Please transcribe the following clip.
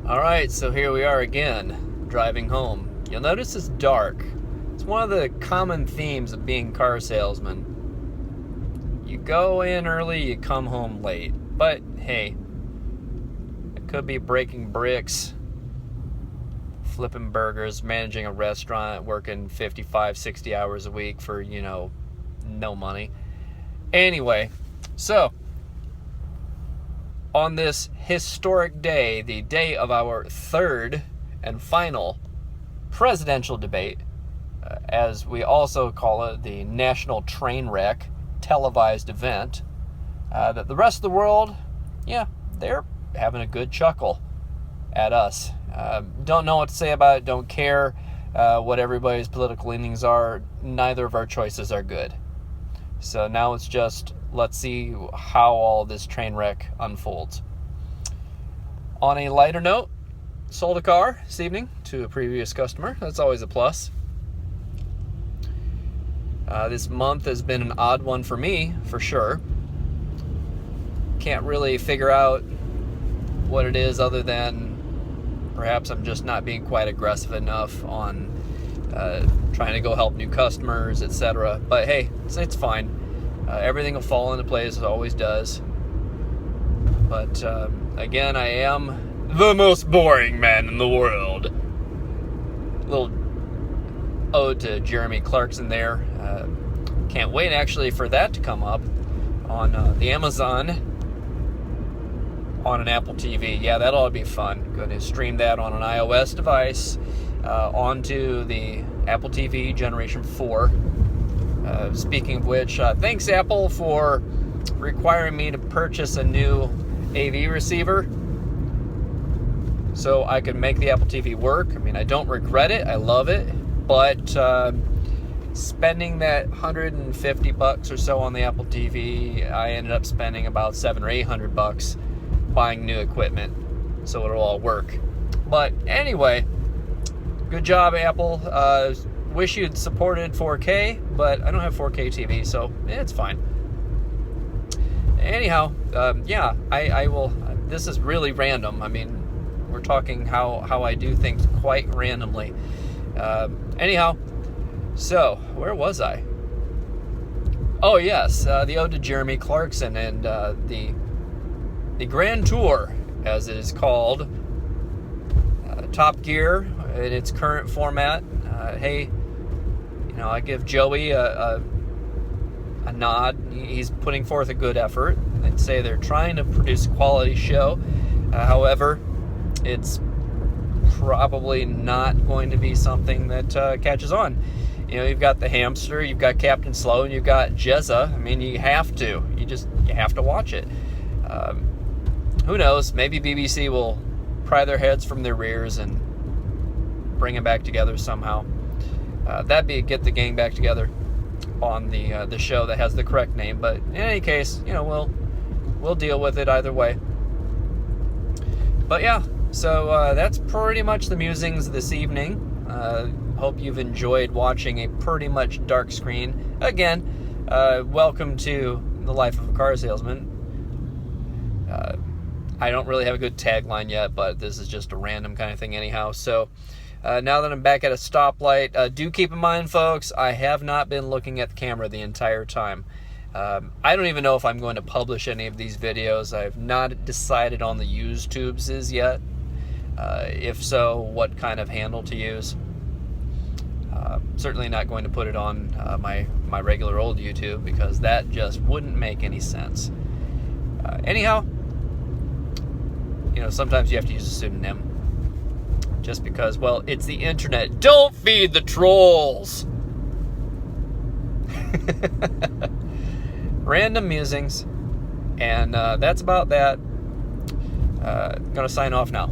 All right, so here we are again, driving home. You'll notice it's dark. It's one of the common themes of being car salesman. You go in early, you come home late. But hey, it could be breaking bricks, flipping burgers, managing a restaurant, working 55, 60 hours a week for, no money. Anyway, so on this historic day, the day of our third and final presidential debate, as we also call it, the national train wreck televised event, that the rest of the world, they're having a good chuckle at us. Don't know what to say about it, don't care what everybody's political leanings are. Neither of our choices are good. So now it's just, let's see how all this train wreck unfolds. On a lighter note, sold a car this evening to a previous customer. That's always a plus. This month has been an odd one for me, for sure. Can't really figure out what it is other than perhaps I'm just not being quite aggressive enough on trying to go help new customers, etc. But hey, it's fine. Everything will fall into place, it always does. But again, I am the most boring man in the world. Little ode to Jeremy Clarkson there. Can't wait actually for that to come up on the Amazon on an Apple TV. Yeah, that ought to be fun. Going to stream that on an iOS device onto the Apple TV Generation 4. Speaking of which, thanks Apple for requiring me to purchase a new AV receiver so I could make the Apple TV work. I mean, I don't regret it. I love it. But spending that $150 or so on the Apple TV, I ended up spending about $700 or $800 buying new equipment so it'll all work. But anyway, good job, Apple. Wish you'd supported 4K, but I don't have 4K TV, so it's fine. Anyhow, I will. This is really random. I mean, we're talking how I do things quite randomly. Anyhow, so where was I? Oh yes, the ode to Jeremy Clarkson and the Grand Tour, as it is called, Top Gear in its current format. Hey, I give Joey a nod. He's putting forth a good effort. I'd say they're trying to produce a quality show. However, it's probably not going to be something that catches on. You've got the hamster, you've got Captain Slow, and you've got Jezza. I mean, you have to. You have to watch it. Who knows? Maybe BBC will pry their heads from their rears and bring them back together somehow. That'd be get the gang back together on the show that has the correct name. But in any case, we'll deal with it either way. But yeah, so that's pretty much the musings this evening. Hope you've enjoyed watching a pretty much dark screen. Again, welcome to the life of a car salesman. I don't really have a good tagline yet, but this is just a random kind of thing anyhow. So now that I'm back at a stoplight, do keep in mind, folks, I have not been looking at the camera the entire time. I don't even know if I'm going to publish any of these videos. I've not decided on the YouTubes yet. If so, what kind of handle to use. Certainly not going to put it on my regular old YouTube because that just wouldn't make any sense. Anyhow, sometimes you have to use a pseudonym just because, well, it's the internet. Don't feed the trolls. Random musings, and that's about that. Gonna sign off now.